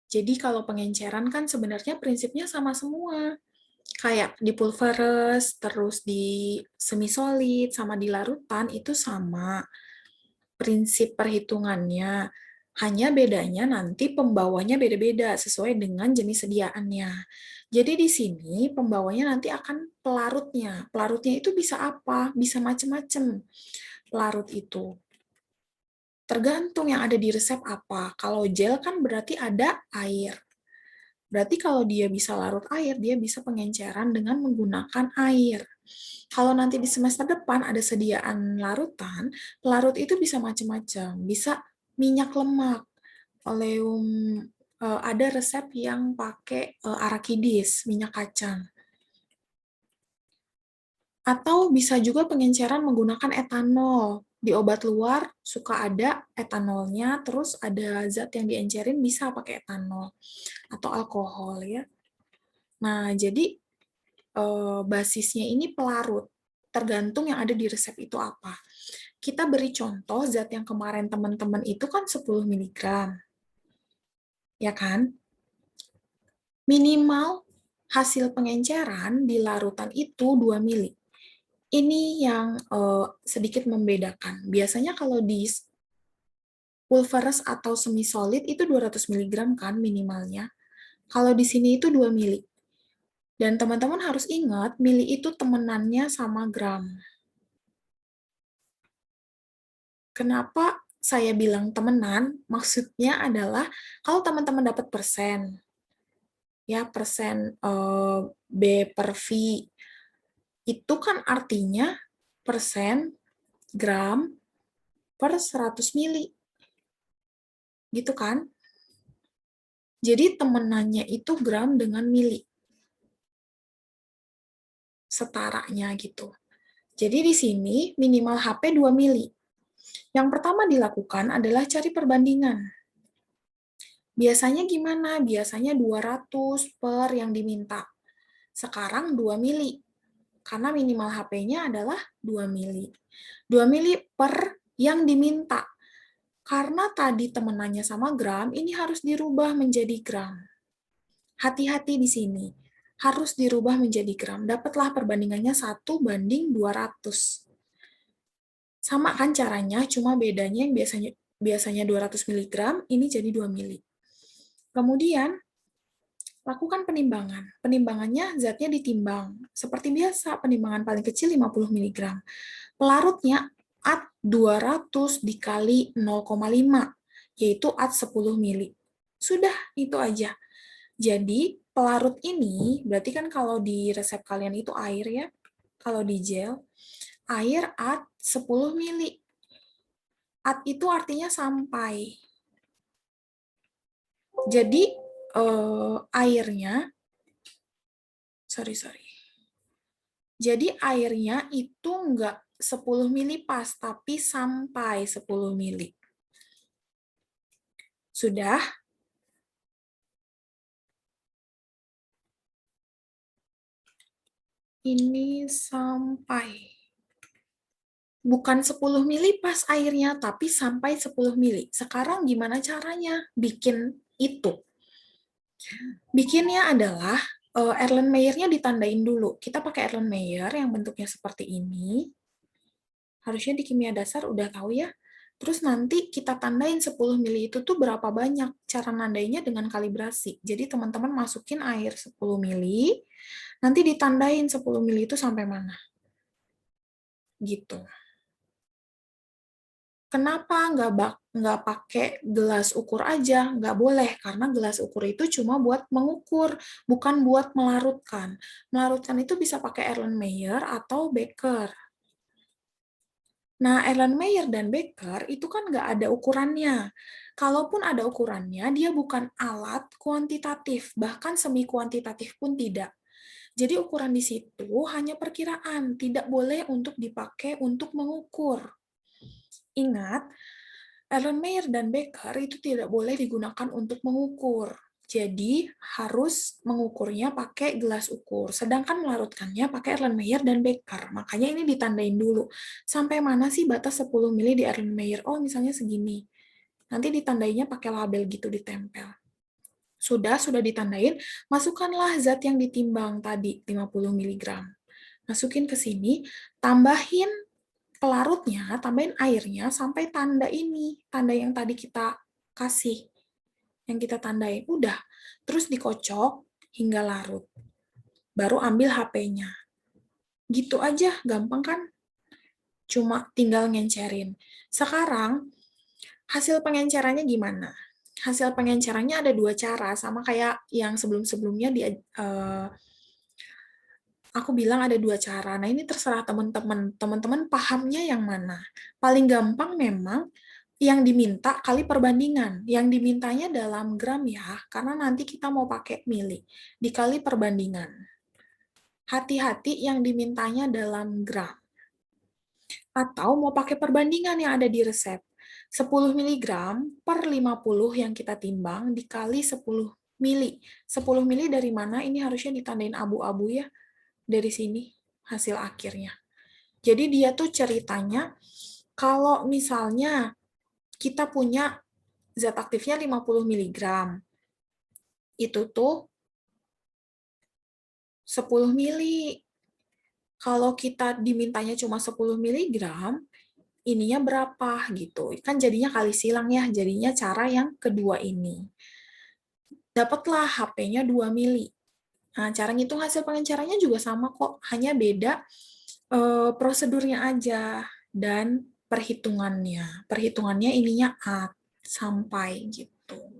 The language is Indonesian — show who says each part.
Speaker 1: Jadi kalau pengenceran kan sebenarnya prinsipnya sama semua. Kayak di pulveris, terus di semi-solid, sama di larutan itu sama prinsip perhitungannya. Hanya bedanya nanti pembawanya beda-beda sesuai dengan jenis sediaannya. Jadi di sini pembawanya nanti akan pelarutnya. Pelarutnya itu bisa apa? Bisa macam-macam pelarut itu. Tergantung yang ada di resep apa. Kalau gel kan berarti ada air. Berarti kalau dia bisa larut air, dia bisa pengenceran dengan menggunakan air. Kalau nanti di semester depan ada sediaan larutan, pelarut itu bisa macam-macam. Bisa minyak lemak, oleum, ada resep yang pakai arakidis, minyak kacang. Atau bisa juga pengenceran menggunakan etanol. Di obat luar suka ada etanolnya, terus ada zat yang diencerin bisa pakai etanol atau alkohol ya. Nah, jadi basisnya ini pelarut. Tergantung yang ada di resep itu apa. Kita beri contoh zat yang kemarin teman-teman itu kan 10 mg. Ya kan? Minimal hasil pengenceran di larutan itu 2 mili. Ini yang sedikit membedakan. Biasanya kalau di pulveris atau semi-solid itu 200 mg kan minimalnya. Kalau di sini itu 2 mili. Dan teman-teman harus ingat, mili itu temenannya sama gram. Kenapa saya bilang temenan? Maksudnya adalah kalau teman-teman dapat persen, ya persen B per V, itu kan artinya persen gram per 100 mili. Gitu kan? Jadi temenannya itu gram dengan mili. Setaranya gitu. Jadi di sini minimal HP 2 mili. Yang pertama dilakukan adalah cari perbandingan. Biasanya gimana? Biasanya 200 per yang diminta. Sekarang 2 mili. Karena minimal HP-nya adalah 2 mili. 2 mili per yang diminta. Karena tadi temenannya sama gram, ini harus dirubah menjadi gram. Hati-hati di sini. Harus dirubah menjadi gram. Dapatlah perbandingannya 1:200. Sama kan caranya, cuma bedanya yang biasanya 200 mg, ini jadi 2 mili. Kemudian, lakukan penimbangan. Penimbangannya zatnya ditimbang. Seperti biasa, penimbangan paling kecil 50 mg. Pelarutnya AT 200 dikali 0,5, yaitu AT 10 mili. Sudah, itu aja. Jadi, pelarut ini, berarti kan kalau di resep kalian itu air ya, kalau di gel, air AT 10 mili. AT itu artinya sampai. Jadi, airnya, sorry. Jadi, airnya itu enggak 10 mili pas, tapi sampai 10 mili. Sudah? Ini sampai. Bukan 10 mili pas airnya, tapi sampai 10 mili. Sekarang gimana caranya bikin itu? Bikinnya adalah Erlenmeyer-nya ditandain dulu. Kita pakai Erlenmeyer yang bentuknya seperti ini. Harusnya di kimia dasar udah tahu ya. Terus nanti kita tandain 10 mili itu tuh berapa banyak. Cara nandainya dengan kalibrasi. Jadi teman-teman masukin air 10 mili, nanti ditandain 10 mili itu sampai mana. Gitu. Kenapa nggak pakai gelas ukur aja? Nggak boleh, karena gelas ukur itu cuma buat mengukur, bukan buat melarutkan. Melarutkan itu bisa pakai Erlenmeyer atau Becker. Nah, Erlenmeyer dan Becker itu kan nggak ada ukurannya. Kalaupun ada ukurannya, dia bukan alat kuantitatif, bahkan semi kuantitatif pun tidak. Jadi ukuran di situ hanya perkiraan, tidak boleh untuk dipakai untuk mengukur. Ingat, Erlenmeyer dan Becker itu tidak boleh digunakan untuk mengukur. Jadi, harus mengukurnya pakai gelas ukur. Sedangkan melarutkannya pakai Erlenmeyer dan Becker. Makanya ini ditandain dulu. Sampai mana sih batas 10 mili di Erlenmeyer? Oh, misalnya segini. Nanti ditandainya pakai label gitu, ditempel. Sudah ditandain, masukkanlah zat yang ditimbang tadi, 50 mg. Masukin ke sini, tambahin pelarutnya, tambahin airnya sampai tanda ini, tanda yang tadi kita kasih, yang kita tandain. Udah, terus dikocok hingga larut. Baru ambil HP-nya. Gitu aja, gampang kan? Cuma tinggal ngencerin. Sekarang, hasil pengencerannya gimana? Hasil pengencerannya ada dua cara, sama kayak yang sebelum-sebelumnya aku bilang ada dua cara. Nah, ini terserah teman-teman. Teman-teman pahamnya yang mana? Paling gampang memang yang diminta kali perbandingan. Yang dimintanya dalam gram ya, karena nanti kita mau pakai mili. Dikali perbandingan. Hati-hati yang dimintanya dalam gram. Atau mau pakai perbandingan yang ada di resep. 10 mg per 50 yang kita timbang dikali 10 mili. 10 mili dari mana? Ini harusnya ditandain abu-abu ya. Dari sini hasil akhirnya. Jadi dia tuh ceritanya kalau misalnya kita punya zat aktifnya 50 mg, itu tuh 10 mili. Kalau kita dimintanya cuma 10 mg, ininya berapa gitu. Kan jadinya kali silang ya, jadinya cara yang kedua ini. Dapatlah HP-nya 2 mili. Nah, cara ngitung hasil pengencerannya juga sama kok, hanya beda prosedurnya aja dan perhitungannya. Perhitungannya ininya sampai gitu.